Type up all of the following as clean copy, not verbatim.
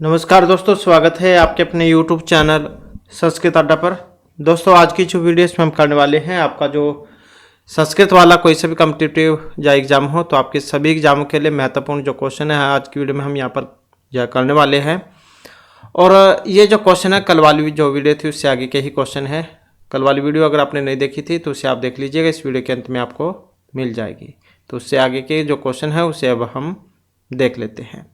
नमस्कार दोस्तों, स्वागत है आपके अपने YouTube चैनल संस्कृत अड्डा पर। दोस्तों, आज की जो वीडियो इसमें हम करने वाले हैं, आपका जो संस्कृत वाला कोई से भी कॉम्पिटिटिव या एग्ज़ाम हो तो आपके सभी एग्जामों के लिए महत्वपूर्ण जो क्वेश्चन है आज की वीडियो में हम यहाँ पर यह करने वाले हैं। और ये जो क्वेश्चन है कल वाली जो वीडियो थी उससे आगे के ही क्वेश्चन है। कल वाली वीडियो अगर आपने नहीं देखी थी तो उसे आप देख लीजिएगा, इस वीडियो के अंत में आपको मिल जाएगी। तो उससे आगे के जो क्वेश्चन है उसे अब हम देख लेते हैं।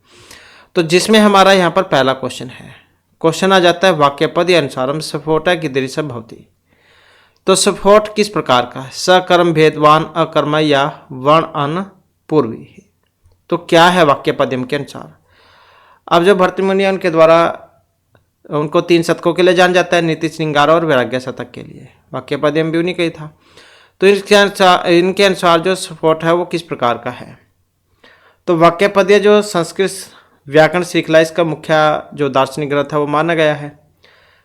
तो जिसमें हमारा यहाँ पर पहला क्वेश्चन है, क्वेश्चन आ जाता है वाक्यपद अनुसारम स्फोट कीदृश भवति। तो स्फोट किस प्रकार का है? सकर्म भेदवान अकर्म या वर्ण अन पूर्वी। तो क्या है वाक्यपद्यम के अनुसार? अब जो भर्तृमुनि उनके द्वारा उनको 3 शतकों के लिए जान जाता है, नीति श्रृंगार और वैराग्य शतक के लिए। वाक्यपद्यम भी उन्हीं का ही था। तो इनके अनुसार जो स्फोट है वो किस प्रकार का है? तो वाक्यपद्य जो संस्कृत व्याकरण श्रृंखला इसका मुख्य जो दार्शनिक ग्रंथ है वो माना गया है।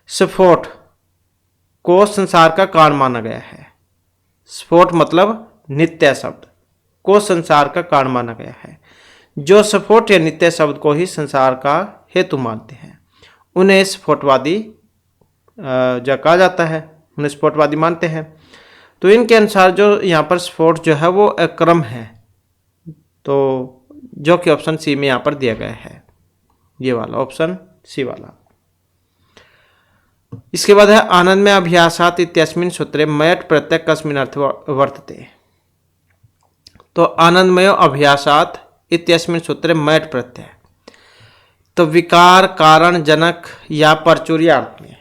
स्फोट को संसार का कारण माना गया है। स्फोट मतलब नित्य शब्द को संसार का कारण माना गया है। जो स्फोट या नित्य शब्द को ही संसार का हेतु मानते हैं उन्हें स्फोटवादी जो कहा जाता है, उन्हें स्फोटवादी मानते हैं। तो इनके अनुसार जो यहाँ पर स्फोट जो है वो अक्रम है, तो जो कि ऑप्शन सी में यहाँ पर दिया गया है, ये वाला ऑप्शन सी वाला। इसके बाद है आनंद में अभ्यासात इत्यस्मिन् सूत्रे मयट प्रत्यय कस्मिन् अर्थ वर्तते। तो आनंदमय अभ्यासात इत्यस्मिन् सूत्रे मयट प्रत्यय, तो विकार कारण जनक या परचूर्य अर्थ में,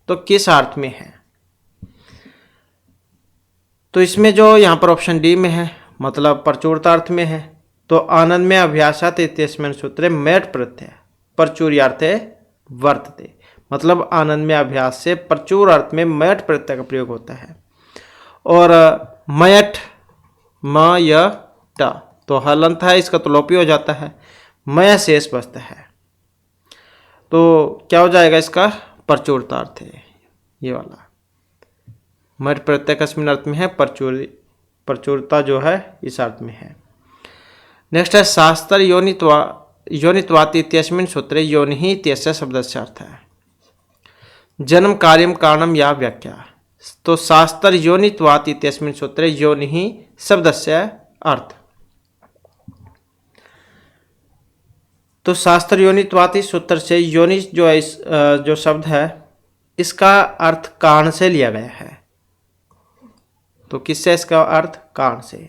तो किस अर्थ में है? तो इसमें जो यहाँ पर ऑप्शन डी में है, मतलब परचूरता अर्थ में है। तो आनंद में अभ्यासात इत्यस्मिन् सूत्रे मयट प्रत्यय परचूर्यार्थे वर्तते, मतलब आनंद में अभ्यास से प्रचुर अर्थ में मयट प्रत्यय का प्रयोग होता है। और मयट म य ट, तो हलंत है, इसका तो लोपी हो जाता है, मय शेष बचता है। तो क्या हो जाएगा इसका? प्रचुरता अर्थ है ये वाला। मयट प्रत्यय कस्मिन् अर्थ में है? प्रचुरता जो है इस अर्थ में है। नेक्स्ट है शास्त्र योनित्वाति इत्यस्मिन् सूत्रे योनि इत्यस्य शब्दस्य अर्थ है जन्म कार्यम कारणम या व्याख्या। तो शास्त्र योनित्वाति इत्यस्मिन् सूत्रे योनि शब्दस्य अर्थ, तो शास्त्र योनित्वाति सूत्र से योनि जो शब्द है इसका अर्थ कारण से लिया गया है। तो किससे इसका अर्थ? कारण से।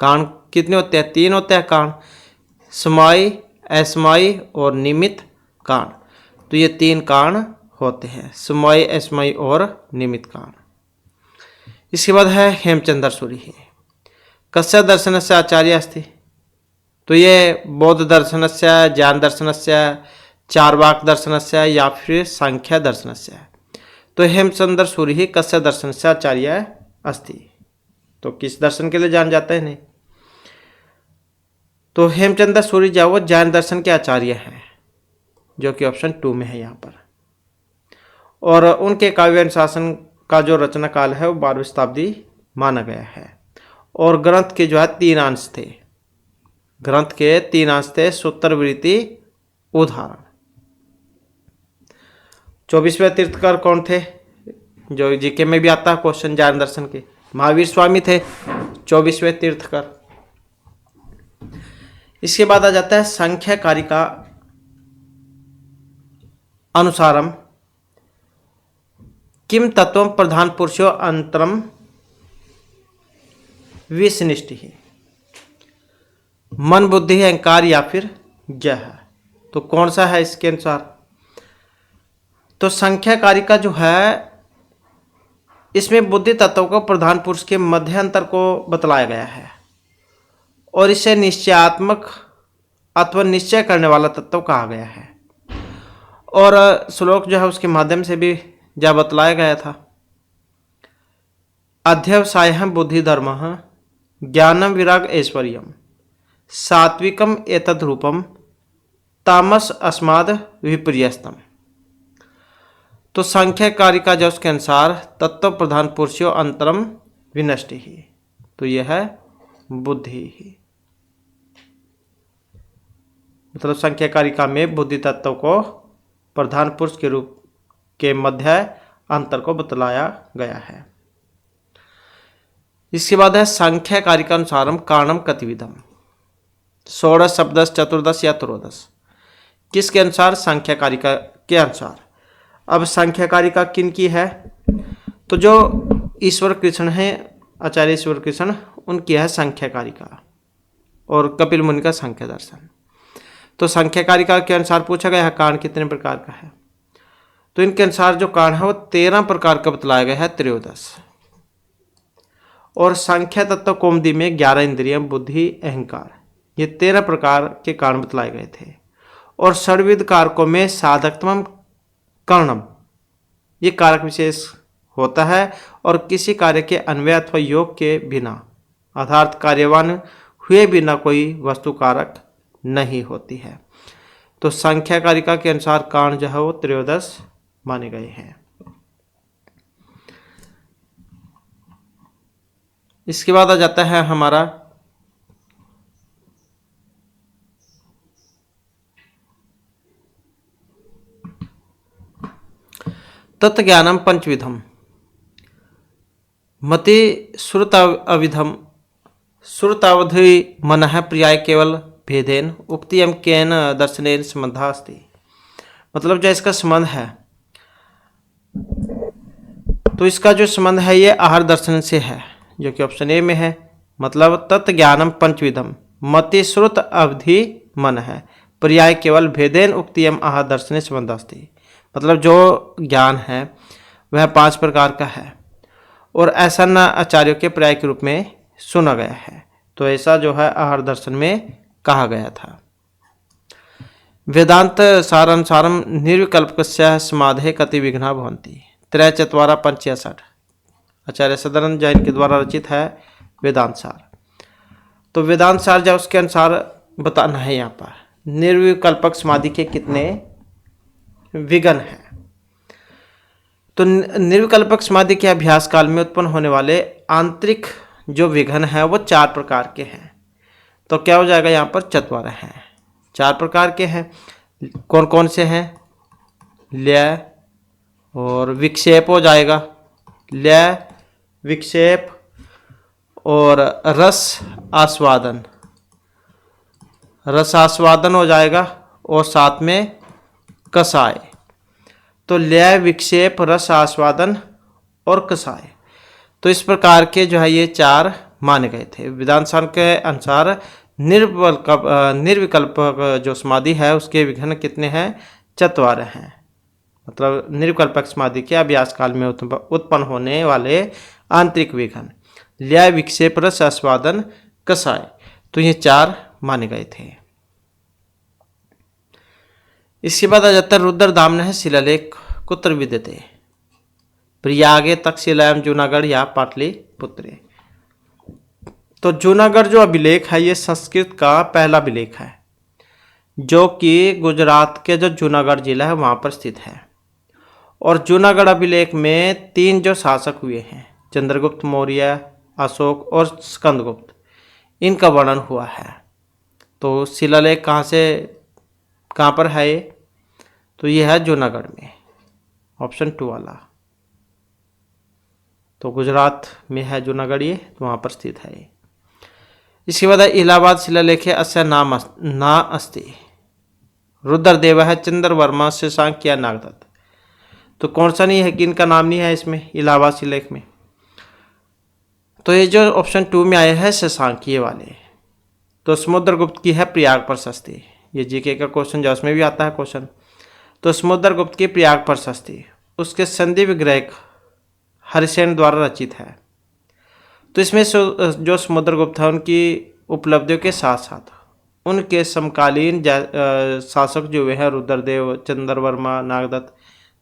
कारण कितने होते हैं? 3 होते हैं कारण, समाई, असमाई और निमित्त कारण। तो ये 3 कारण होते हैं, समाई, असमाई और निमित्त कारण। इसके बाद है हेमचंद्र सूरि कस्य दर्शनस्य आचार्य अस्ति। तो ये बौद्ध दर्शनस्य, ज्ञान दर्शनस्य, चार्वाक दर्शनस्य या फिर सांख्य दर्शनस्य। तो हेमचंद्र सूरि कस्य दर्शनस्य आचार्य अस्ति, तो किस दर्शन के लिए जान जाता है? नहीं, तो हेमचंद्र सूरि जो वो जैन दर्शन के आचार्य हैं, जो कि ऑप्शन 2 में है यहाँ पर। और उनके काव्य अनुशासन का जो रचना काल है वो 12वीं शताब्दी माना गया है। और ग्रंथ के जो है 3 अंश थे, ग्रंथ के 3 अंश थे, सूत्रवृत्ति, उदाहरण। 24वें तीर्थकर कौन थे? जो जीके में भी आता है क्वेश्चन जैन दर्शन के, महावीर स्वामी थे 24वें तीर्थकर। इसके बाद आ जाता है संख्या कारिका अनुसारम किम तत्व प्रधान पुरुषो अंतरम विसनिष्टि, मन बुद्धि अहंकार या फिर जह। तो कौन सा है इसके अनुसार? तो संख्या कारिका जो है इसमें बुद्धि तत्व को प्रधान पुरुष के मध्य अंतर को बतलाया गया है और इसे निश्चयात्मक अथवा निश्चय करने वाला तत्व कहा गया है। और श्लोक जो है उसके माध्यम से भी जा बतलाया गया था। अध्यवसाय बुद्धि धर्म ज्ञानम विराग ऐश्वर्यम सात्विकम एतद रूपम तामस अस्माद विपर्यस्तम। तो संख्या कारिका जो उसके अनुसार तत्व प्रधान पुरुषो अंतरम विनष्टि ही, तो यह है बुद्धि ही। मतलब संख्या कारिका में बुद्धि तत्व को प्रधान पुरुष के रूप के मध्य अंतर को बतलाया गया है। इसके बाद है संख्या कारिका अनुसारम कारणम कतिविधम, षोडश सप्तदश चतुर्दश या त्रयोदश। किसके अनुसार? संख्या कारिका के अनुसार। अब संख्या कारिका किन की है? तो जो ईश्वर कृष्ण है, आचार्य ईश्वर कृष्ण, उनकी है संख्या कारिका, और कपिल मुनि का संख्या दर्शन। तो संख्या कारिका के अनुसार पूछा गया है कारण कितने प्रकार का है, तो इनके अनुसार जो कारण है वो 13 प्रकार का बतलाया गया है, त्रयोदश। और संख्या तत्व कौमुदी में 11 इंद्रियम, बुद्धि, अहंकार, ये 13 प्रकार के कारण बतलाए गए थे। और षड्विध कारकों में साधकत्वम कर्णम, ये कारक विशेष होता है और किसी कार्य के अन्वय अथवा योग के बिना अर्थात कार्यवान हुए बिना कोई वस्तु कारक नहीं होती है। तो संख्या कारिका के अनुसार कारण जो है वो त्रयोदश माने गए हैं। इसके बाद आ जाता है हमारा तत्ज्ञानम पंचविधम, मति श्रुताविधम, श्रुतावधि मन है प्रियाय केवल भेदेन उक्तियम केन दर्शनेन संबंधा अस्ति। मतलब जो इसका संबंध है, तो इसका जो संबंध है ये आहार दर्शन से है, जो कि ऑप्शन ए में है। मतलब तत्ज्ञानम पंचविधम, मति श्रुत अवधि मन है पर्याय केवल भेदेन उक्तियम आहार दर्शन संबंधास्ति। मतलब जो ज्ञान है वह 5 प्रकार का है और ऐसा न आचार्यों के पर्याय के रूप में सुना गया है। तो ऐसा जो है आहार दर्शन में कहा गया था। वेदांत सारानुसारम निर्विकल्पकस्य समाधे कति विघ्ना भवन्ति, त्रय चत्वारा पंच या षट्, आचार्य सदानंद जैन के द्वारा रचित है वेदांत सार। तो वेदांत सार जो उसके अनुसार बताना है यहाँ पर निर्विकल्पक समाधि के कितने विघ्न हैं। तो निर्विकल्पक समाधि के अभ्यास काल में उत्पन्न होने वाले आंतरिक जो विघ्न है वो 4 प्रकार के हैं। तो क्या हो जाएगा यहाँ पर? चत्वार हैं, 4 प्रकार के हैं। कौन कौन से हैं? लय और विक्षेप हो जाएगा, लय विक्षेप और रस आस्वादन, रस आस्वादन हो जाएगा, और साथ में कसाय। तो लय विक्षेप रस आस्वादन और कसाय, तो इस प्रकार के जो है ये 4 माने गए थे। वेदांत सार के अनुसार निर्विकल्पक जो समाधि है उसके विघ्न कितने हैं? चत्वार हैं। मतलब निर्विकल्पक समाधि के अभ्यास काल में उत्पन्न होने वाले आंतरिक विघ्न लय विक्षेप रस आस्वादन कसाय, तो ये 4 माने गए थे। इसके बाद आ जाता है रुद्रदामन शिलालेख कुत्र विद्यते, प्रयागे तक्षशिलायाम जूनागढ़ या पाटलिपुत्रे। तो जूनागढ़ जो अभिलेख है ये संस्कृत का पहला अभिलेख है, जो कि गुजरात के जो जूनागढ़ जिला है वहाँ पर स्थित है। और जूनागढ़ अभिलेख में 3 जो शासक हुए हैं, चंद्रगुप्त मौर्य, अशोक और स्कंदगुप्त, इनका वर्णन हुआ है। तो शिलालेख कहाँ पर है ये? तो ये है जूनागढ़ में, ऑप्शन 2 वाला। तो गुजरात में है जूनागढ़, ये तो वहाँ पर स्थित है ये। इसके बाद इलाहाबाद शिलालेख है अस्य ना अस्ति, रुद्रदेव है चंद्रवर्मा शशांक या नागदत्त। तो कौन सा नहीं है कि इनका नाम नहीं है इसमें इलाहाबाद शिलालेख में? तो ये जो ऑप्शन 2 में आया है शशांक, ये वाले। तो समुद्रगुप्त की है प्रयाग प्रशस्ति, ये जीके का क्वेश्चन जो उसमें भी आता है क्वेश्चन। तो समुद्रगुप्त की प्रयाग प्रशस्ति उसके संधि विग्रह हरिसेन द्वारा रचित है। तो इसमें जो समुद्रगुप्त है उनकी उपलब्धियों के साथ साथ उनके समकालीन शासक जो हुए हैं रुद्रदेव, चंद्रवर्मा, नागदत्त,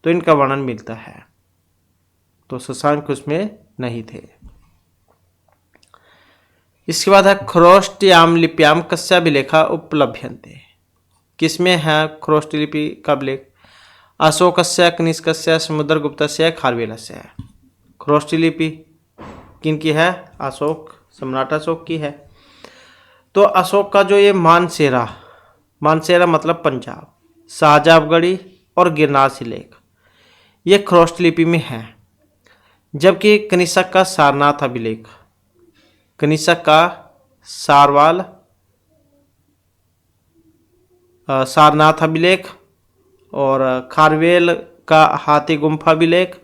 तो इनका वर्णन मिलता है। तो शशांक उसमें नहीं थे। इसके बाद है ख्रोष्टयाम लिप्याम कस्या अभिलेखा उपलभ्यन्ते, किसमें है ख्रोष्ट लिपि का अभिलेख? अशोकस्य, कनिष्कस्य, समुद्रगुप्तस्य, खारवेलस्य। ख्रोष्ट लिपि किनकी है? अशोक, सम्राट अशोक की है। तो अशोक का जो ये मानसेरा मानसेरा मतलब पंजाब, शाहजहाबगढ़ी और गिरनार शिलेख ये ख्रोष्ट लिपि में है। जबकि कनिष्क का सारनाथ अभिलेख, कनिष्क का सारवाल सारनाथ अभिलेख और खारवेल का हाथी गुम्फा अभिलेख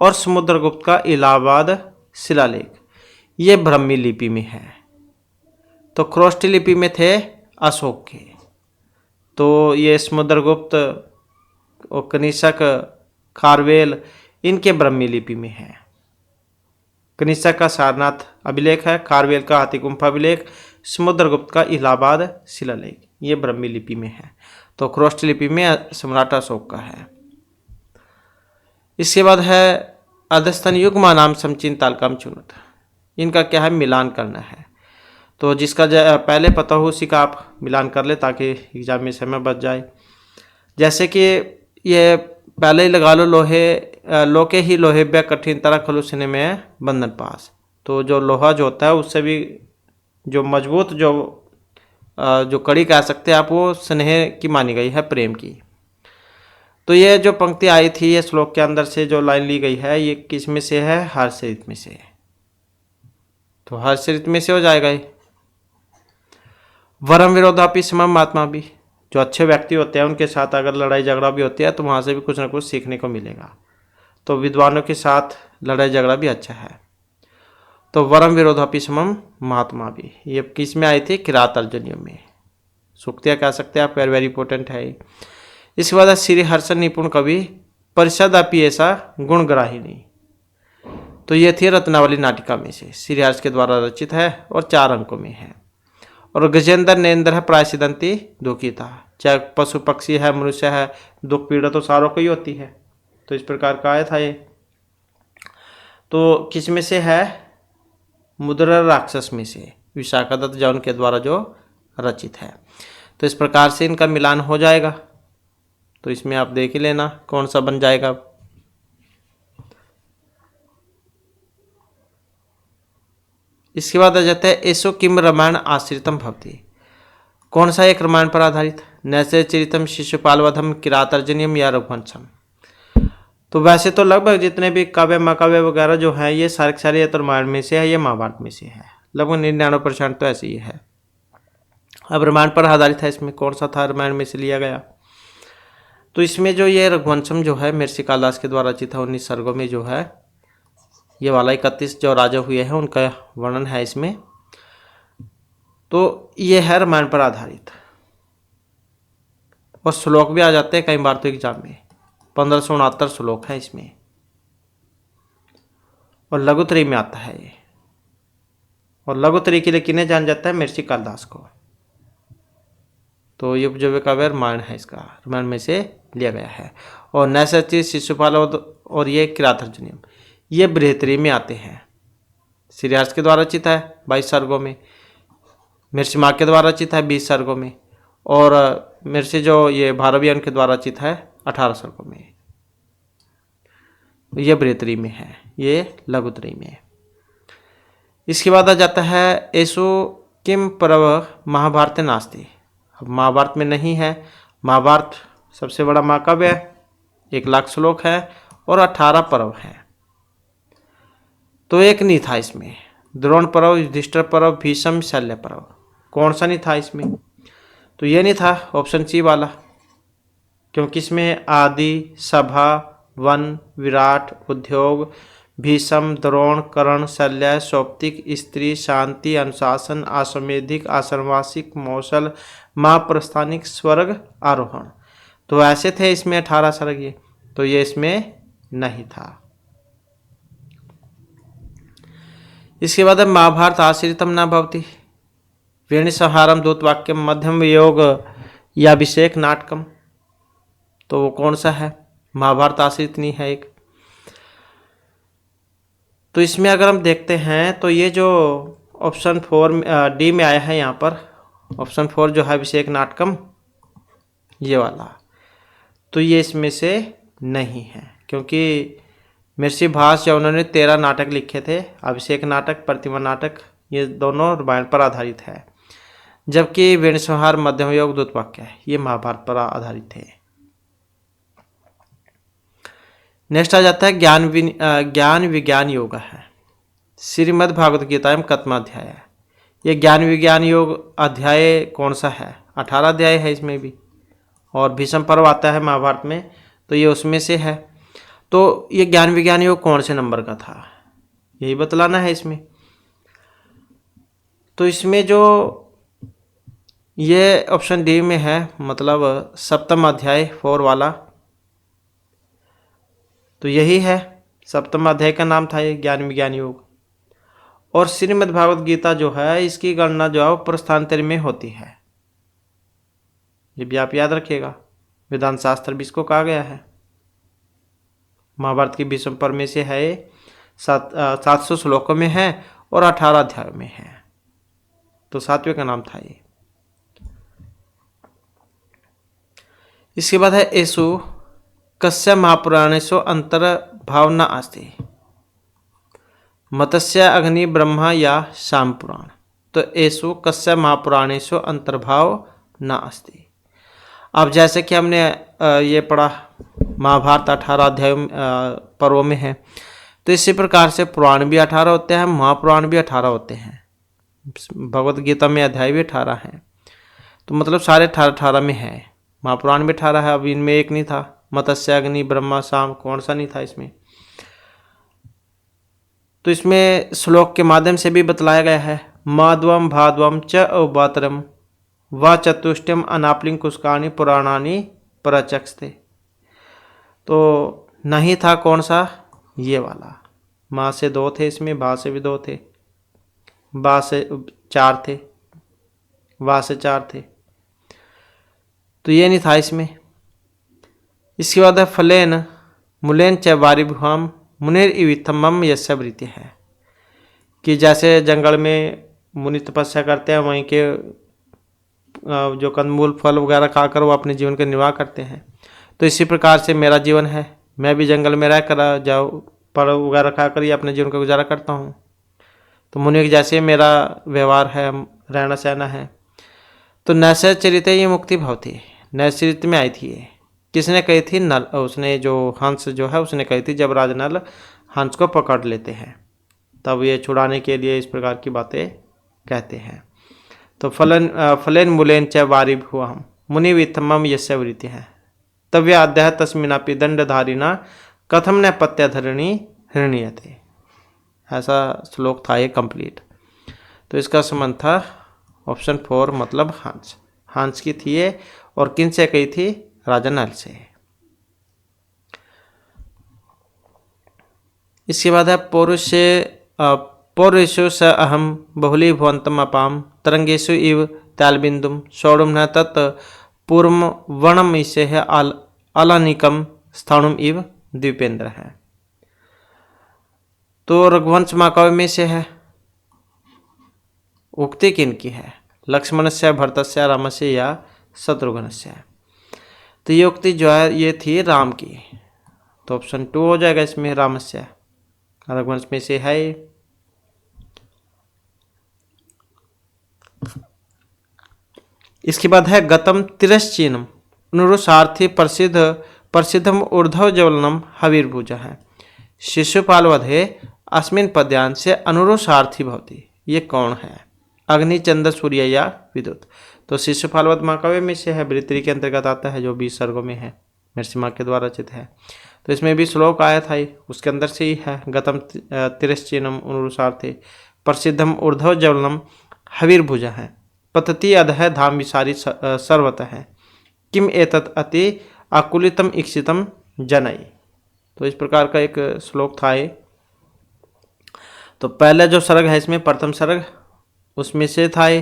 और समुद्रगुप्त का इलाहाबाद शिलालेख ये ब्राह्मी लिपि में है। तो ख्रोष्ट लिपि में थे अशोक के, तो ये समुद्रगुप्त और कनिष्क खारवेल इनके ब्राह्मी लिपि में है। कनिष्क का सारनाथ अभिलेख है, खारवेल का हाथी गुम्फा अभिलेख, समुद्रगुप्त का इलाहाबाद शिलालेख ये ब्राह्मी लिपि में है। तो ख्रोष्ट लिपि में सम्राट अशोक का है। इसके बाद है अधस्तन युग्म नाम समचीन तालकाम चुनत, इनका क्या है मिलान करना है। तो जिसका पहले पता हो उसी का आप मिलान कर ले ताकि एग्जाम में समय बच जाए। जैसे कि ये पहले ही लगा लो लोके ही लोहे ब्या कठिन तरह खलुसने में बंधन पास। तो जो लोहा जो होता है उससे भी जो मजबूत जो कड़ी कह सकते हैं आप, वो स्नेह की मानी गई है, प्रेम की। तो ये जो पंक्ति आई थी ये श्लोक के अंदर से जो लाइन ली गई है ये किस में से है, हर्षरित में से। तो हर्षरित में से हो जाएगा ये। वरम विरोधापि समम महात्मा भी, जो अच्छे व्यक्ति होते हैं उनके साथ अगर लड़ाई झगड़ा भी होती है तो वहाँ से भी कुछ ना कुछ सीखने को मिलेगा। तो विद्वानों के साथ लड़ाई झगड़ा भी अच्छा है। तो वरम विरोधापि समम महात्मा भी ये किस में आई थी, किरात अर्जुनियों में। सूक्तियाँ कह सकते हैं आप, वेरी वेरी इंपॉर्टेंट है। इसके बाद श्री हर्षण निपुण कवि परिषद अपी ऐसा गुणग्राहिणी, तो ये थी रत्नावली नाटिका में से, श्री हर्ष के द्वारा रचित है और 4 अंकों में है। और गजेंद्र नेन्द्र है प्रायसिदंती दुखी था, चाहे पशु पक्षी है मनुष्य है, दुख पीड़ा तो सारों को ही होती है। तो इस प्रकार का आया था ये। तो किस में से है, मुद्रा राक्षस में से, विशाखादत्त जौन के द्वारा जो रचित है। तो इस प्रकार से इनका मिलान हो जाएगा। तो इसमें आप देख ही लेना कौन सा बन जाएगा। इसके बाद आ जाता है एसो किम रामायण आश्रितम भवति, कौन सा एक रामायण पर आधारित, नैसे चरितम शिशुपाल वधम किरातार्जुनीयम या रघुवंशम। तो वैसे तो लगभग जितने भी काव्य महाकाव्य वगैरह जो है ये सारे सारे या तो रामायण में से है या महाभारत में से है, लगभग 99% तो ऐसे ही है। अब रामायण पर आधारित है, इसमें कौन सा था रामायण में से लिया गया। तो इसमें जो ये रघुवंशम जो है महर्षि कालिदास के द्वारा रचित है 19 सर्गों में जो है, ये वाला 31 जो राजा हुए हैं उनका वर्णन है इसमें। तो ये है रामायण पर आधारित। और श्लोक भी आ जाते हैं कई बार तो एग्जाम में, 1569 श्लोक है इसमें। और लघुत्री में आता है ये। और लघुत्री के लिए किन्हें जान जाता है, महर्षि कालिदास को। तो ये जो काव्य रामायण है इसका रामायण में से लिया गया है। और नैसचि शिशुपाल और ये किरातार्जुनीयम ये बृहत्तरी में आते हैं। श्री हर्ष के द्वारा रचित है 22 सर्गों में, महर्षि माँ के द्वारा रचित है 20 सर्गों में, और महर्षि जो ये भारवी उनके द्वारा रचित है 18 सर्गों में। ये बृहत्तरी में है, ये लघुत्री में। इसके बाद आ जाता है एसो किम पर्व महाभारत नास्ति। अब महाभारत में नहीं है, महाभारत सबसे बड़ा महाकाव्य है, 1 लाख श्लोक है और 18 पर्व है। तो एक नहीं था इसमें, द्रोण पर्व, युधिष्ठिर पर्व, भीष्म, शल्य पर्व, कौन सा नहीं था इसमें। तो ये नहीं था ऑप्शन सी वाला, क्योंकि इसमें आदि, सभा, वन, विराट, उद्योग, भीषम, द्रोण, कर्ण, शल्य, सौप्तिक, स्त्री, शांति, अनुशासन, आश्वेधिक, आश्रमवासिक, मौसल, महाप्रस्थानिक, स्वर्ग, आरोहण। तो ऐसे थे इसमें 18 सर्ग ये, तो ये इसमें नहीं था। इसके बाद महाभारत आश्रितम न भवति, वेणि संहारम दूत वाक्यम मध्यम योग या अभिषेक नाटकम। तो वो कौन सा है, महाभारत आश्रित नहीं है एक। तो इसमें अगर हम देखते हैं तो ये जो ऑप्शन 4 डी में आया है, यहाँ पर ऑप्शन 4 जो है अभिषेक नाटकम ये वाला, तो ये इसमें से नहीं है। क्योंकि महर्षि भास जो उन्होंने 13 नाटक लिखे थे, अभिषेक नाटक, प्रतिमा नाटक, ये दोनों रामायण पर आधारित है। जबकि वेणुसंहार मध्यम योग द्रुत वाक्य है। ये महाभारत पर आधारित है। नेक्स्ट आ जाता है ज्ञान विज्ञान योग है। श्रीमद् भागवत गीता में कतमा अध्याय है। ये ज्ञान विज्ञान योग अध्याय कौन सा है? 18 अध्याय है इसमें भी, और भीष्म पर्व आता है महाभारत में, तो ये उसमें से है। तो ये ज्ञान विज्ञान योग कौन से नंबर का था, यही बतलाना है इसमें। तो इसमें जो ये ऑप्शन डी में है, मतलब सप्तम अध्याय 4 वाला, तो यही है। सप्तम अध्याय का नाम था ये ज्ञान विज्ञान योग। और श्रीमद् भागवत गीता जो है, इसकी गणना जो है वो प्रस्थानत्रय में होती है। ये भी आप याद रखिएगा, वेदांत शास्त्र भी इसको कहा गया है। महाभारत की भीष्म पर्व में से है, 700 श्लोकों में है और 18 अध्यायों में है। तो 7वें का नाम था ये। इसके बाद है एसु कस्य महापुराणेषु अंतर भावना अस्ति, मत्स्य अग्नि ब्रह्मा या शाम पुराण। तो एसु कस्य महापुराणेषु अंतर्भाव न अस्ति। अब जैसे कि हमने ये पढ़ा, महाभारत 18 अध्याय पर्वों में है, तो इसी प्रकार से पुराण भी 18 होते हैं, महापुराण भी 18 होते हैं। भगवत गीता में अध्याय भी 18 हैं, तो मतलब सारे 18 में है। महापुराण भी 18 है, अब इनमें एक नहीं था, मत्स्य अग्नि ब्रह्मा शाम, कौन सा नहीं था इसमें। तो इसमें श्लोक के माध्यम से भी बतलाया गया है, माधवम भाद्वम च अवबातरम व चतुष्टयम अनापलिंग कुष्कानि पुराणानि प्रचक्षते। तो नहीं था कौन सा, ये वाला। माँ से 2 थे इसमें, भा से भी 2 थे, बा से 4 थे, वा से 4 थे, तो ये नहीं था इसमें। इसके बाद है फलेन मुलेन च वारिभुआम मुनेर इविथमम यस्य वृत्ति है, कि जैसे जंगल में मुनि तपस्या करते हैं, वहीं के जो कंदमूल फल वगैरह खाकर वो अपने जीवन का निर्वाह करते हैं। तो इसी प्रकार से मेरा जीवन है, मैं भी जंगल में रह कर जाओ फल वगैरह खाकर ही अपने जीवन का गुजारा करता हूँ। तो मुनि के जैसे मेरा व्यवहार है, रहना सहना है। तो नैसचरित ये मुक्ति भवती, नैसचरित में आई थी ये। किसने कही थी? नल, उसने जो हंस जो है उसने कही थी, जब राजनल हंस को पकड़ लेते हैं तब ये छुड़ाने के लिए इस प्रकार की बातें कहते हैं। तो फलेन मुलेन च वारिभुआम मुनि वित्तमम यस्य वृत्ति है, तव्य अध्याय तस्मिनापि दंडधारिणा कथम न पत्यधरणी हृणीयते। ऐसा श्लोक था ये कंप्लीट। तो इसका संबंध था ऑप्शन 4, मतलब हंस। हंस की थी ये, और किन से कही थी? राजा नल से। इसके बाद है पौरुषु स अहम बहुली भुवंतम अपाम तरंगेशु इव तालबिंदुम सौड़ुम न तत् पूर्व वणम इसे है अलानिकम स्थानुम इव द्वीपेंद्र है। तो रघुवंश महाकाव्य में से है। उक्ति किनकी है? लक्ष्मणस्य भरतस्य रामस्य या शत्रुघ्नस्य। तो ये उक्ति जो है ये थी राम की, तो ऑप्शन 2 हो जाएगा इसमें, रामस्य। रघुवंश में से है। इसके बाद है गतम तिरश्चीनम अनुरुसार्थी प्रसिद्धम ऊर्ध्व ज्वलनम हवीरभुज है। शिशुपाल वधे अस्मिन पद्यान से अनुरुसार्थी भवती। ये कौन है? अग्निचंद्र सूर्य या विद्युत। तो शिशुपाल वध महाकाव्य में से है, वृत्ति के अंतर्गत आता है, जो 20 सर्गों में है, नरसिम्हा के द्वारा रचित है। तो इसमें भी श्लोक आया था, उसके अंदर से ही है। गतम तिरश्चीनम अनुरुसार्थे प्रसिद्धम ऊर्ध्व ज्वलनम हवीरभुज है, पतति अधः धाम विसारी सर्वतः है, किम एतत् अति आकुलितम इक्षितम जनई। तो इस प्रकार का एक श्लोक था ये। तो पहले जो सर्ग है इसमें, प्रथम सर्ग, उसमें से था ये।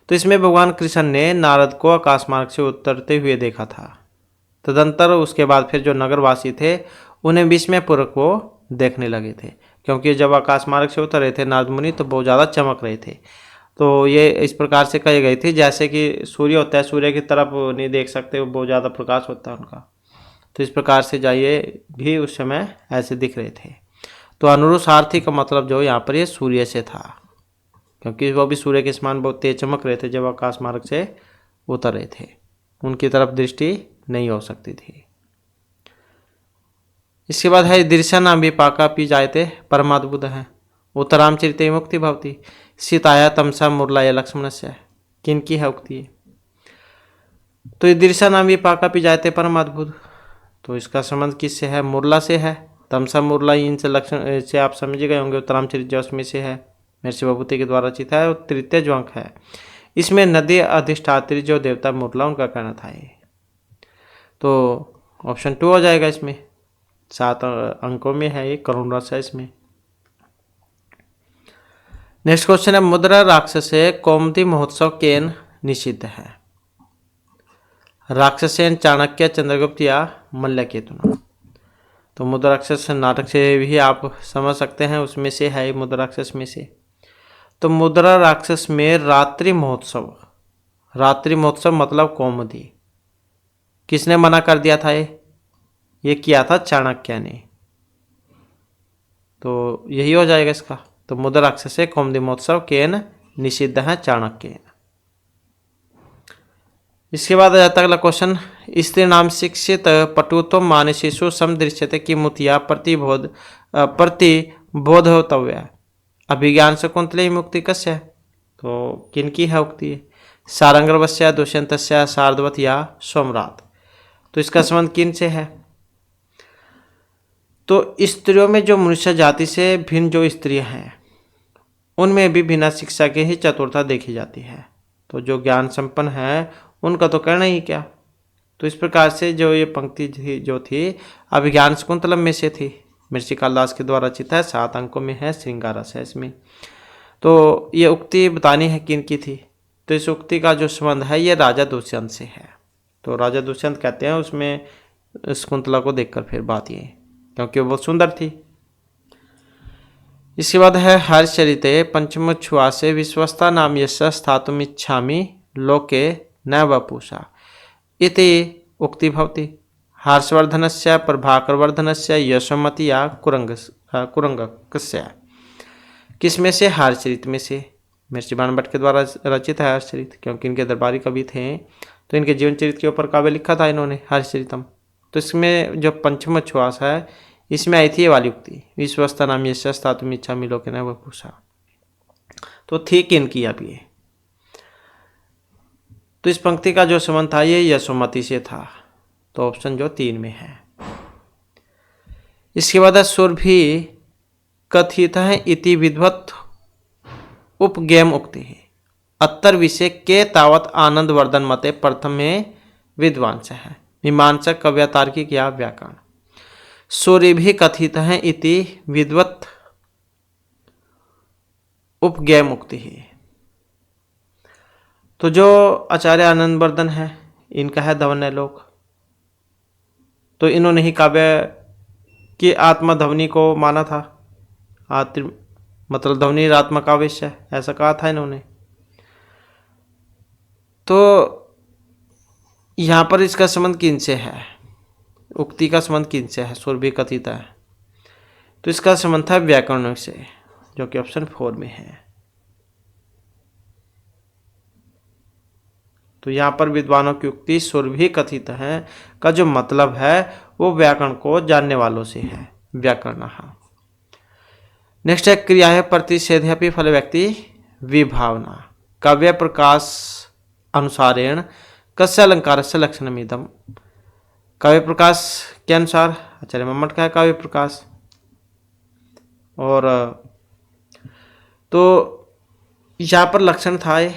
तो इसमें भगवान कृष्ण ने नारद को आकाश मार्ग से उतरते हुए देखा था। तदंतर उसके बाद फिर जो नगरवासी थे उन्हें विस्मयपूर्वक वो देखने लगे थे, क्योंकि जब आकाश मार्ग से उतर रहे थे नारद मुनि तो बहुत ज़्यादा चमक रहे थे। तो ये इस प्रकार से कही गई थी जैसे कि सूर्य होता है, सूर्य की तरफ नहीं देख सकते, वो बहुत ज़्यादा प्रकाश होता है उनका। तो इस प्रकार से जाइए भी उस समय ऐसे दिख रहे थे। तो अनुरुसार्थी का मतलब जो यहाँ पर ये सूर्य से था। क्योंकि वो भी सूर्य के समान बहुत तेज चमक रहे थे जब आकाश मार्ग से उतर रहे थे, उनकी तरफ दृष्टि नहीं हो सकती थी। इसके बाद है दृश्यानाम विपाका पी जायते परमाद्भुत है उत्तरामचरित मुक्ति भवती सीताया तमसा मुरलाया लक्ष्मणस्य। किनकी है उक्ति? तो ये दृश्यानाम विपाका पी जायते परमाद्भुत, तो इसका संबंध किससे है? मुरला से है। तमसा मुरला इनसे लक्षण से आप समझ गए होंगे। उत्तरामचरित जो उसमें से है, महर्षि भभूति के द्वारा रचित है और तृतीय जो अंक है इसमें नदी अधिष्ठात्री जो देवता मुरला उनका कहना था ये। तो ऑप्शन 2 हो जाएगा इसमें। 7 अंकों में है ये, करुण रस है इसमें। नेक्स्ट क्वेश्चन है मुद्रा राक्षसे कौमुदी महोत्सव केन निषिद्ध है? राक्षसेन चाणक्य चंद्रगुप्त या मल्लकेतुना। तो मुद्रा राक्षस नाटक से भी आप समझ सकते हैं, उसमें से है मुद्रा राक्षस में से। तो मुद्रा राक्षस में रात्रि महोत्सव, रात्रि महोत्सव मतलब कौमुदी, किसने मना कर दिया था? ये किया था चाणक्य ने। तो यही हो जाएगा इसका। तो मुद्रा राक्षस से कौमुदी महोत्सव केन निषिद्ध है चाणक्य। इसके बाद आ जाता अगला क्वेश्चन, स्त्री नाम शिक्षित पटुत्व मानसेषु समदृश्यते की मुतिया प्रतिबोधतव्य अभिज्ञान शकुंतले मुक्ति कस्य। तो किनकी है उक्ति? सारंगर्वस्य दुष्यंतस्य शार्दवत या सोमरात। तो इसका संबंध किन से है? तो स्त्रियों में जो मनुष्य जाति से भिन्न जो स्त्रियां हैं उनमें भी बिना शिक्षा के ही चतुरता देखी जाती है। तो जो ज्ञान संपन्न है उनका तो कहना ही क्या। तो इस प्रकार से जो ये पंक्ति जो थी अभिज्ञान शकुंतलम में से थी, महर्षि कालिदास के द्वारा रचित है, 7 अंकों में है, श्रृंगार रस है इसमें। तो ये उक्ति बतानी है किन की थी? तो इस उक्ति का जो संबंध है ये राजा दुष्यंत से है। तो राजा दुष्यंत कहते हैं उसमें शकुंतला को देखकर फिर बात ये, क्योंकि वो बहुत सुंदर थी। इसके बाद है हर्षचरिते पंचम छुआसे विश्वस्ता नाम यश स्थातुम इच्छामि लोके न वपुषा इति उक्ति भवति। हर्षवर्धनस्य प्रभाकरवर्धनस्य यशोमति या कुरंगकस्य। किसमें से? हर्षचरित में से। महर्षि बाणभट्ट के द्वारा रचित है हर्षचरित, क्योंकि इनके दरबारी कवि थे तो इनके जीवन चरित्र के ऊपर काव्य लिखा था इन्होंने, हर्षचरितम। तो इसमें जो पंचम छुआस है इसमें आई थी ये वाली उक्ति, विश्वस्ता नाम यशस्ता तुम इच्छा मिलो के न वह पूछा। तो थी किन की अब ये? तो इस पंक्ति का जो संबंध था ये यशोमति से था। तो ऑप्शन जो 3 में है। इसके बाद सुर भी कथित है इति विद्वत उपगेम उक्ति है अत्तर विषय के तावत आनंद वर्धन मते प्रथम में विद्वांस है मीमांसक कव्य तार्किक या व्याकरण। सूर्य भी कथित है इति विद्वत उपगेम उक्ति है। तो जो आचार्य आनंद वर्धन है इनका है धवन्य लोक। तो इन्होंने ही काव्य की आत्मा ध्वनि को माना था, मतलब ध्वनि आत्मा काव्य है ऐसा कहा था इन्होंने। तो यहाँ पर इसका संबंध किन से है? उक्ति का संबंध किन से है? सुर भी कथित है तो इसका संबंध था व्याकरण से, जो कि ऑप्शन 4 में है। तो यहाँ पर विद्वानों की उक्ति सुर भी कथित है का जो मतलब है वो व्याकरण को जानने वालों से है, व्याकरण। नेक्स्ट है क्रिया है प्रतिषेध्यपि फल व्यक्ति विभावना काव्य प्रकाश अनुसारेण कस्य अलंकार से लक्षण इदम। काव्य प्रकाश के अनुसार आचार्य मम्मट का है काव्य प्रकाश। और तो यहाँ पर लक्षण था ये,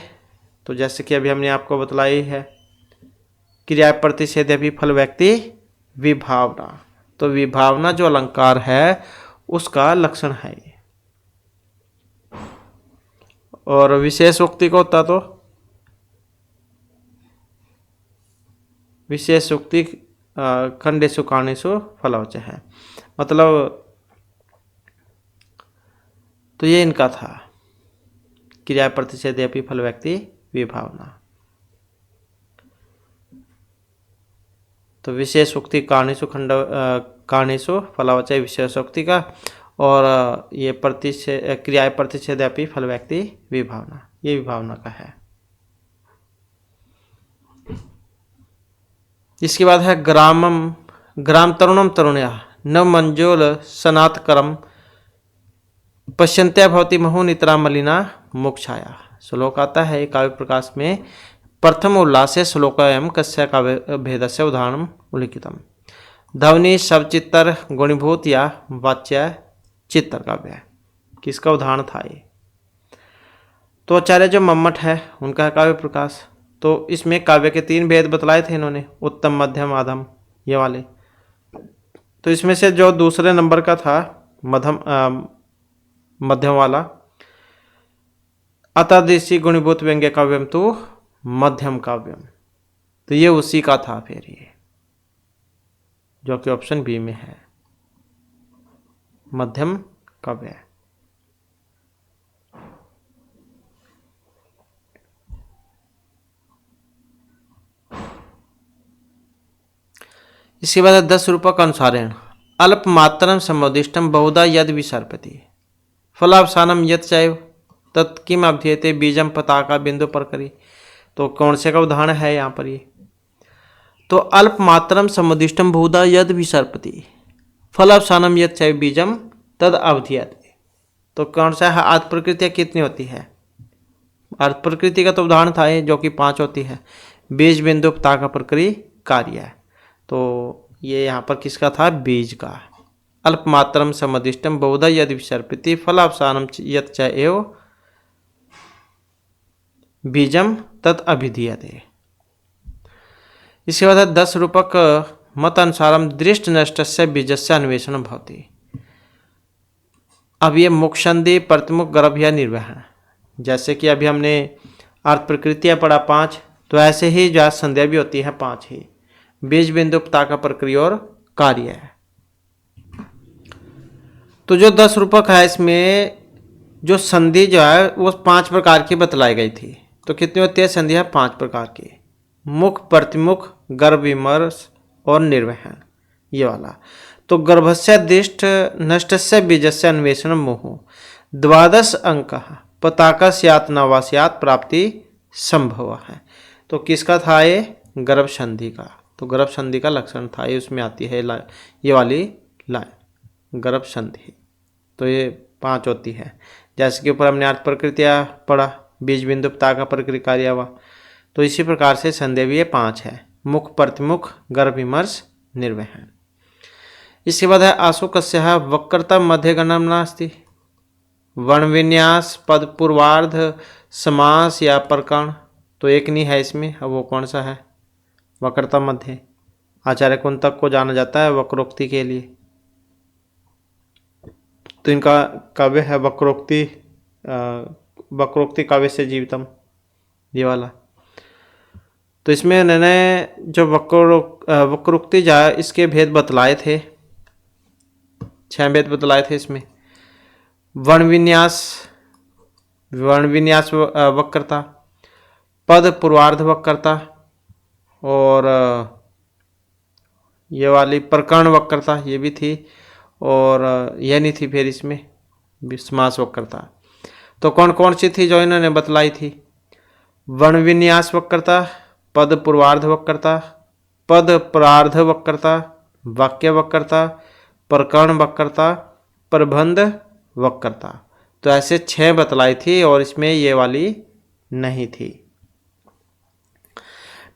तो जैसे कि अभी हमने आपको बतलाई है क्रिया प्रतिषेध्यपि फल व्यक्ति विभावना। तो विभावना जो अलंकार है उसका लक्षण है ये। और विशेष उक्ति को होता तो विशेष उक्ति खंडेषु कारणेषु फलवच है, मतलब तो ये इनका था क्रिया प्रतिषेध्यपि फल व्यक्ति विभावना। तो विशेष उक्ति कारणेषु खंड कारणेषु फलवच विशेष उक्ति का, और ये प्रतिषेध क्रियाए प्रतिषेधापि फल व्यक्ति विभावना, ये विभावना का है। इसके बाद है ग्राम तरुणम तरुण्या न मंजोल सनातकरम पश्यंत्या भवती महोनितरा मलिना मोक्षाया। श्लोक आता है काव्य प्रकाश में, प्रथम उल्लासे श्लोकयम कस्य काव्य भेदस्य उदाहरणम उल्लिखितम। ध्वनि शवचित्तर गुणीभूत या वाच्य चित्तर काव्य, किसका उदाहरण था ये? तो आचार्य जो मम्मट है उनका काव्य प्रकाश। तो इसमें काव्य के 3 भेद बतलाए थे इन्होंने, उत्तम मध्यम अधम, ये वाले। तो इसमें से जो दूसरे नंबर का था मध्यम वाला, अतादृशी गुणीभूत व्यंग्य काव्यम तो मध्यम काव्यम, तो ये उसी का था फिर ये, जो कि ऑप्शन बी में है, मध्यम काव्य। इसके बाद 10 रूपक अनुसारेण अल्प मात्रम समुदिष्टम बहुधा यद विसर्पति फलावसानम यत चैव तत्किम अभ्येते बीजम पताका बिंदु पर करी। तो कौन से का उदाहरण है यहाँ पर ये? तो अल्प मात्रम समुदिष्टम बहुधा यद विसर्पति फलावसानम यत चैव बीजम तद अवधीयते। तो कौन सा है? आदि प्रकृतियाँ कितनी होती है? आदि प्रकृति का तो उदाहरण था ये, जो कि 5 होती है। बीज बिंदु पताका पर करी कार्य है, तो ये यहाँ पर किसका था? बीज का। अल्प मात्रम समुदिष्टम बहुधा यदि विसर्पिति फलावसानम यत च एव बीजम तत् अभिधीयते। इसके बाद 10 रूपक मत अनुसारम दृष्ट नष्टस्य बीजस्य अन्वेषण भवति। अब ये मुक्षंदी प्रतिमुख गर्भ या निर्वहन, जैसे कि अभी हमने अर्थ प्रकृतियाँ पढ़ा 5, तो ऐसे ही जो संध्या भी होती है 5 ही। बीज बिंदु पताका प्रक्रिया और कार्य है। तो जो 10 रूपक है इसमें जो संधि जो है वो 5 प्रकार की बतलाई गई थी। तो कितनी होती है संधि? है 5 प्रकार की, मुख प्रतिमुख गर्भ विमर्श और निर्वहन, ये वाला। तो गर्भस्य दृष्ट नष्टस्य बीजस्य अन्वेषण मोह 12 अंक पताका स्यात् न वा स्यात् प्राप्ति संभव है। तो किसका था ये? गर्भ संधि का। तो गर्भ संधि का लक्षण था ये, उसमें आती है ये वाली लाइन, गर्भ संधि। तो ये 5 होती है, जैसे कि ऊपर हमने अर्थ प्रकृतियाँ पढ़ा, बीज बिंदु पताका प्रक्रिया कार्य हुआ। तो इसी प्रकार से संध्या भी ये 5 है, मुख प्रतिमुख गर्भ विमर्श निर्वहन। इसके बाद है आशु कस्य वक्रता मध्य गणम नास्ति वर्ण विन्यास पद पूर्वार्ध समास या प्रकरण। तो एक नहीं है इसमें, अब वो कौन सा है? वक्रता मध्य। आचार्य कुंतक को जाना जाता है वक्रोक्ति के लिए, तो इनका काव्य है वक्रोक्ति काव्य से जीवितम, ये वाला। तो इसमें उन्होंने जो वक्रोक्ति जा इसके भेद बतलाए थे, 6 भेद बतलाए थे इसमें। वर्ण विन्यास वक्रता, पद पूर्वार्ध वक्रता, और ये वाली प्रकरण वक्रता ये भी थी, और यह नहीं थी फिर इसमें समास वक्रता। तो कौन कौन सी थी जो इन्होंने बतलाई थी? वर्ण विन्यास वक्रता, पद पूर्वार्ध वक्रता, पद प्रार्ध वक्रता, वाक्य वक्रता, प्रकरण वक्रता, प्रबंध वक्रता। तो ऐसे 6 बतलाई थी और इसमें ये वाली नहीं थी।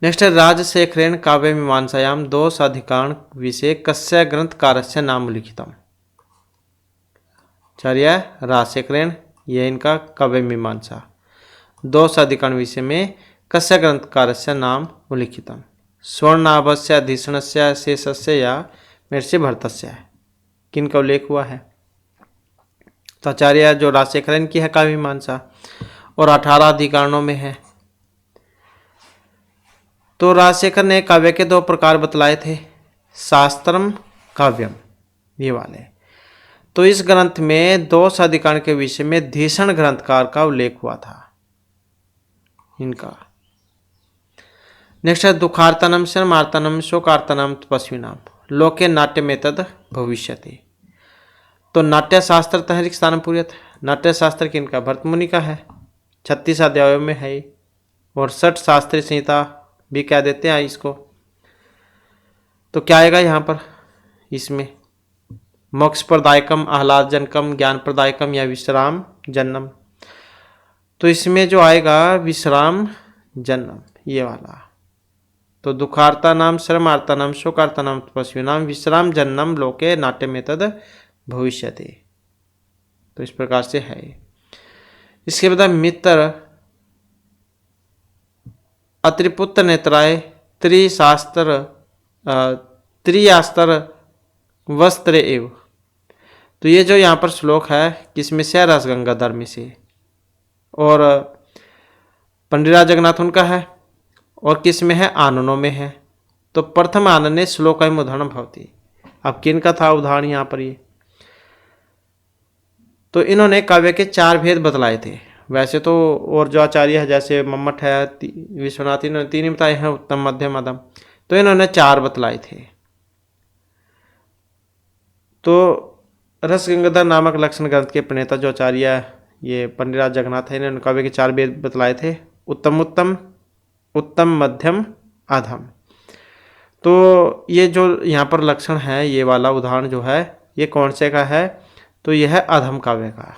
नेक्स्ट है राजशेखरेण काव्य मीमांसायाम दोष अधिकरण विषय कस्य ग्रंथकारस्य नाम लिखितम। आचार्य राजशेखरेण, ये इनका काव्य मीमांसा, दोष अधिकरण विषय में कस्य ग्रंथकारस्य नाम उल्लिखितम। स्वर्णाभस्य अधिषणस्य शेषस्य या मेर्षि भरतस्य, किनका उल्लेख हुआ है? तो आचार्य जो राजशेखरन की है काव्य मीमांसा, और 18 अधिकरणों में है। तो राजशेखर ने काव्य के 2 प्रकार बतलाए थे, शास्त्रम काव्यम, ये वाले। तो इस ग्रंथ में 2 अधिकरण के विषय में धीषण ग्रंथकार का उल्लेख हुआ था इनका। नेक्स्ट है दुखार्तनम शर्मार्तनम शोकार्तनम तपस्विनाम लोके नाट्य में तद भविष्यति। तो नाट्य शास्त्र तहरीक स्थान पूर्यत, नाट्य शास्त्र किनका, भरत मुनि का है, 36 अध्यायों में है। और 60 शास्त्रीय संहिता भी कह देते हैं इसको। तो क्या आएगा यहाँ पर इसमें, मोक्ष प्रदायकम, आह्लाद जनकम, ज्ञान प्रदायकम या विश्राम जन्नम। तो इसमें जो आएगा विश्राम जन्नम ये वाला। तो दुखार्ता नाम, श्रमार्ता नाम, शोकार्ता नाम, तपस्वी नाम, विश्राम जन्नम लोके नाट्य में तद भविष्यति। तो इस प्रकार से है। इसके बाद मित्र अत्रिपुत्र नेत्राय त्रिशास्त्र त्रियास्त्र वस्त्र एव। तो ये जो यहाँ पर श्लोक है किसमें से, रस गंगाधर में से, और पंडितराज जगन्नाथ उनका है, और किस में है, आननों में है। तो प्रथम आनने श्लोकम उदाहरण भवती। अब किन का था उदाहरण यहाँ पर ये, तो इन्होंने काव्य के 4 भेद बतलाए थे। वैसे तो और जो आचार्य है जैसे मम्मट है, विश्वनाथ, इन्होंने 3 ही बताए हैं, उत्तम मध्यम अधम। तो इन्होंने 4 बतलाए थे। तो रस गंगाधर नामक लक्षण ग्रंथ के प्रणेता जो आचार्य ये पंडितराज जगन्नाथ है, इन्होंने काव्य के 4 भेद बतलाए थे, उत्तम उत्तम, उत्तम मध्यम अधम। तो ये जो यहाँ पर लक्षण है, ये वाला उदाहरण जो है ये कौन से का है, तो यह है अधम काव्य का।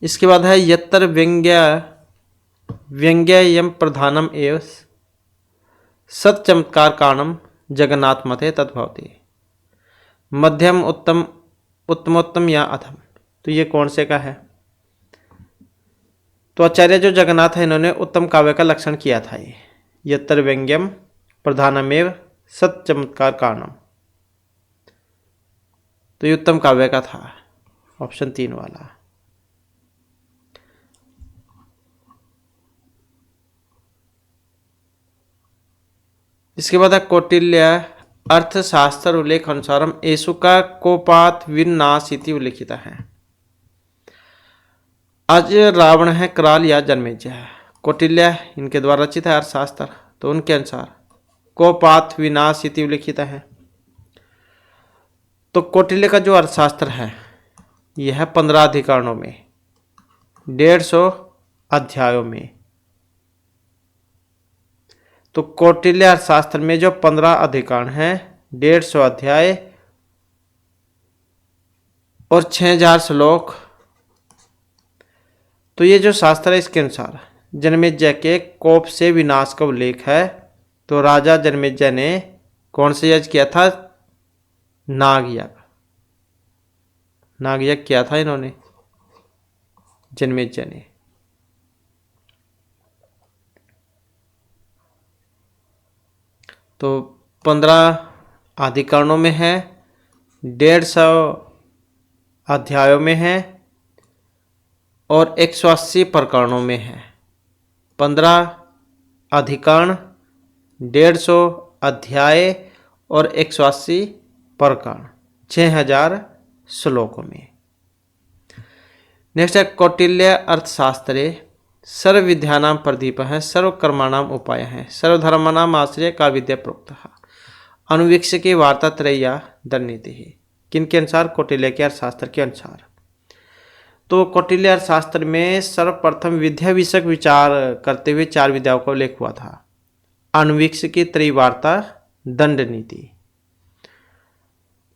इसके बाद है यत्र व्यंग्ययम प्रधानम एव सत चमत्कार कारणम जगन्नाथ मते तद्भवति, मध्यम उत्तम उत्तमोत्तम या अधम। तो ये कौन से का है, तो आचार्य जो जगन्नाथ है इन्होंने उत्तम काव्य का लक्षण किया था। ये यत्र व्यंग्यम प्रधानमेव सत चमत्कार कारणम, तो ये उत्तम काव्य का था, ऑप्शन 3 वाला। इसके बाद है कौटिल्य अर्थशास्त्र उल्लेख अनुसारम येषु का कोपात विनाश इति उल्लेखित है। आज रावण है कराल या जन्मेजय है, कौटिल्य इनके द्वारा रचित है अर्थशास्त्र। तो उनके अनुसार कोपात विनाश इति उल्लेखित है। तो कौटिल्य का जो अर्थशास्त्र है यह है 15 अधिकरणों में, 150 अध्यायों में। तो कौटिल्य अर्थशास्त्र में जो 15 अधिकरण हैं, 150 अध्याय और 6000 श्लोक। तो ये जो शास्त्र है इसके अनुसार जन्मेजय के कोप से विनाश का उल्लेख है। तो राजा जन्मेजय ने कौन से यज्ञ किया था, नागयज्ञ, नागयज्ञ किया था इन्होंने जन्मेजय ने। तो 15 अधिकरणों में है, 150 अध्यायों में है और 180 प्रकरणों में है। 15 अधिकरण, 150 अध्याय और 180 प्रकरण, 6000 श्लोकों में। नेक्स्ट है कौटिल्य अर्थशास्त्रे सर्व विद्यानाम प्रदीप है, सर्व कर्माणाम उपाय है, सर्वधर्मानाम आश्रय का विद्या प्रोक्त। अनुवीक्षकी वार्ता त्रय्या दंडनीति है। किनके अनुसार, कौटिल्य के अर्थशास्त्र के अनुसार। तो कौटिल्य अर्थशास्त्र में सर्वप्रथम विद्या विषयक विचार करते हुए 4 विद्याओं का उल्लेख हुआ था। अनुवीक्षकी, त्रयवार्ता, दंड नीति।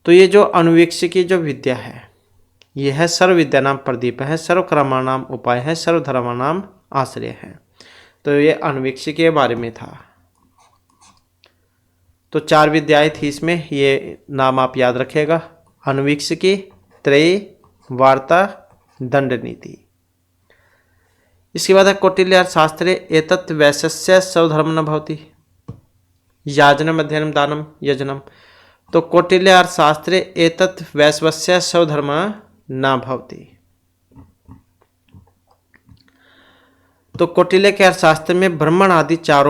तो ये जो अनुवीक्षकी जो विद्या है यह है सर्व विद्या नाम प्रदीप है, सर्व कर्माणाम उपाय है, सर्व धर्मानाम आश्रय है। तो ये अनुवीक्षकी के बारे में था। तो 4 विद्याएं थी इसमें, ये नाम आप याद रखिएगा, अनुवीक्षकी, त्रय, वार्ता, दंड नीति। इसके बाद है कौटिल्य अर्थशास्त्रे एतत् वैश्यस्य स्वधर्म न भवति, याजनम अध्ययनम दानम यजनम। तो कौटिल्य अर्थशास्त्रे एतत् वैश्यस्य स्वधर्म न भवति। तो कौटिल्य के अर्थशास्त्र में ब्राह्मण आदि 4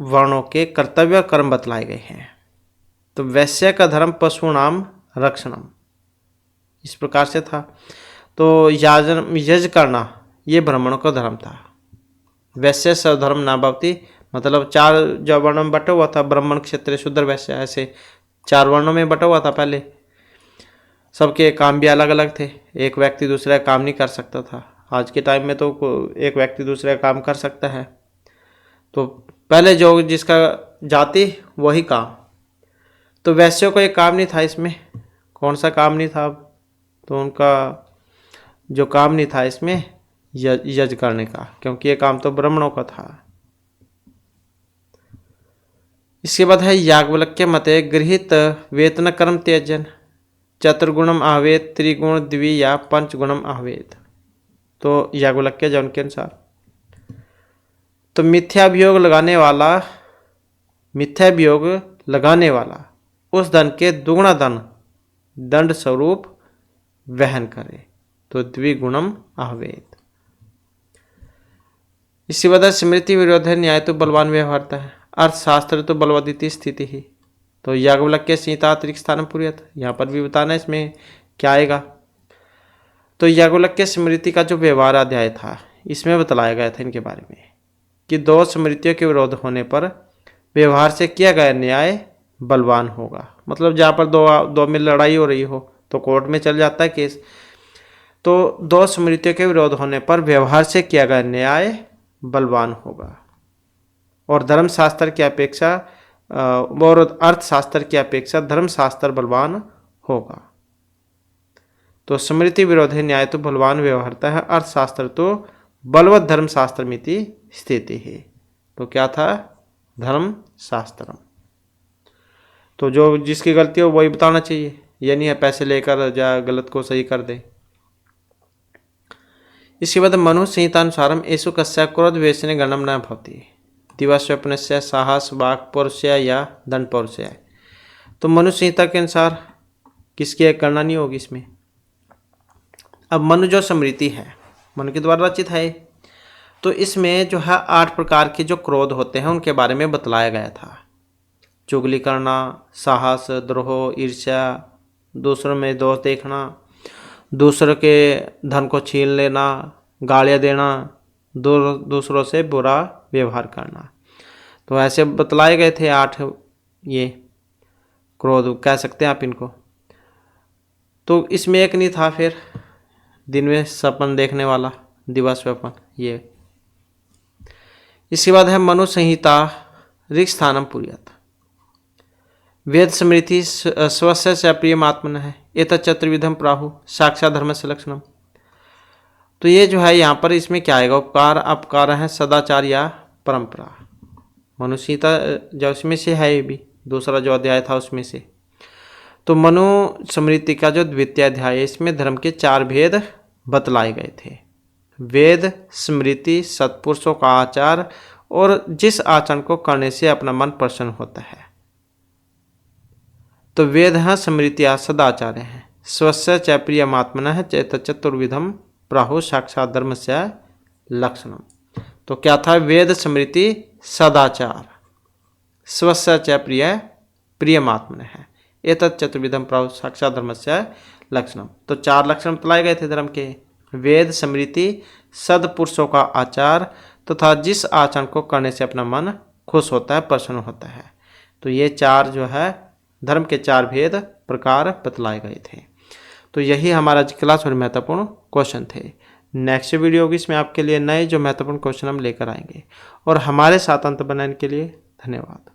वर्णों के कर्तव्य और कर्म बतलाए गए हैं। तो वैश्य का धर्म पशुनाम रक्षणम, इस प्रकार से था। तो यज्ञ करना ये ब्राह्मणों का धर्म था। वैश्य स्वधर्म न भवति, मतलब 4 जो वर्ण में बटा हुआ था, ब्राह्मण, क्षत्रिय, शूद्र, वैश्य, ऐसे 4 वर्णों में बटा हुआ था पहले। सबके काम भी अलग अलग थे, एक व्यक्ति दूसरे का काम नहीं कर सकता था। आज के टाइम में तो एक व्यक्ति दूसरे का काम कर सकता है। तो पहले जो जिसका जाति वही काम, तो वैश्यों को एक काम नहीं था इसमें। कौन सा काम नहीं था? तो उनका जो काम नहीं था इसमें यज्ञ करने का, क्योंकि ये काम तो ब्राह्मणों का था। इसके बाद है याज्ञवल्क्य मते गृहीत वेतन कर्म त्यजन चतुर्गुणम आवेद त्रिगुण द्वि या पंचगुणम आवेद। तो याज्ञवल्क्य जन के अनुसार तो मिथ्याभियोग लगाने वाला उस धन के दुगुना धन दंड स्वरूप वहन करे, तो द्विगुणम आवेद। इसके बाद स्मृति विरोध है न्याय तो बलवान व्यवहारता है, अर्थशास्त्र तो बलवादिति स्थिति ही। तो याज्ञवल्क्य सीता अतिरिक्त स्थान पुरियत, यहाँ पर भी बताना इसमें क्या आएगा। तो याज्ञवल्क्य स्मृति का जो व्यवहार अध्याय था इसमें बतलाया गया था इनके बारे में कि 2 स्मृतियों के विरोध होने पर व्यवहार से किया गया न्याय बलवान होगा। मतलब जहाँ पर दो में लड़ाई हो रही हो तो कोर्ट में चल जाता है केस। तो 2 स्मृतियों के विरोध होने पर व्यवहार से किया गया न्याय बलवान होगा, और धर्मशास्त्र की अपेक्षा और अर्थशास्त्र की अपेक्षा धर्मशास्त्र बलवान होगा। तो स्मृति विरोधी न्याय तो बलवान व्यवहारता है, अर्थशास्त्र तो बलवत धर्मशास्त्र मिति स्थिति है। तो क्या था? धर्मशास्त्रम। तो जो जिसकी गलती हो वही बताना चाहिए, ये नहीं है पैसे लेकर जा गलत को सही कर दे। इसके बाद मनु संहिता अनुसारम येषु कस्या क्रोध वेशने गणम न भवति दिवास्वप्नस्य साहस वाक् पौरुषय या दंड पौरुषय। तो मनु संहिता के अनुसार किसकी गणना नहीं होगी इसमें। अब मनु जो स्मृति है मनु के द्वारा रचित है, तो इसमें जो है 8 प्रकार के जो क्रोध होते हैं उनके बारे में बतलाया गया था। चुगली करना, साहस, द्रोह, ईर्ष्या, दूसरों में दोष देखना, दूसरों के धन को छीन लेना, गालियाँ देना, दूसरों से बुरा व्यवहार करना। तो ऐसे बतलाए गए थे 8 ये क्रोध कह सकते हैं आप इनको। तो इसमें एक नहीं था फिर दिन में सपन देखने वाला, दिवा स्वपन ये। इसके बाद है मनु संहिता ऋक् स्थानम पुरियत वेद स्मृति स्वस्य से प्रियमात्मन है एत चतुर्विधम प्राहु साक्षात धर्म से लक्षणम। तो ये जो है यहाँ पर इसमें क्या आएगा? उपकार, अपकार है, सदाचार या परंपरा। मनु संहिता जो उसमें से है, ये भी दूसरा जो अध्याय था उसमें से। तो मनु स्मृति का जो द्वितीय अध्याय है इसमें धर्म के 4 भेद बतलाए गए थे। वेद, स्मृति, सत्पुरुषों का आचार और जिस आचरण को करने से अपना मन प्रसन्न होता है। तो वेद है, स्मृतिया सदाचार्य हैं, स्वस्य च प्रियमात्मनः है चेत चतुर्विधम प्राहु साक्षात धर्म से लक्षणम। तो क्या था? वेद, स्मृति, सदाचार, स्वस्य च प्रियमात्मनः है एतत् चतुर्विधम प्राहु साक्षात धर्म से लक्षणम। तो 4 लक्षण बतलाए गए थे धर्म के। वेद, स्मृति, सदपुरुषों का आचार तथा जिस आचरण को करने से अपना मन खुश होता है, प्रसन्न होता है। तो ये 4 जो है धर्म के 4 भेद प्रकार बतलाए गए थे। तो यही हमारा आज क्लास और महत्वपूर्ण क्वेश्चन थे। नेक्स्ट वीडियो होगी, इसमें आपके लिए नए जो महत्वपूर्ण क्वेश्चन हम लेकर आएंगे। और हमारे साथ अंत बनाने के लिए धन्यवाद।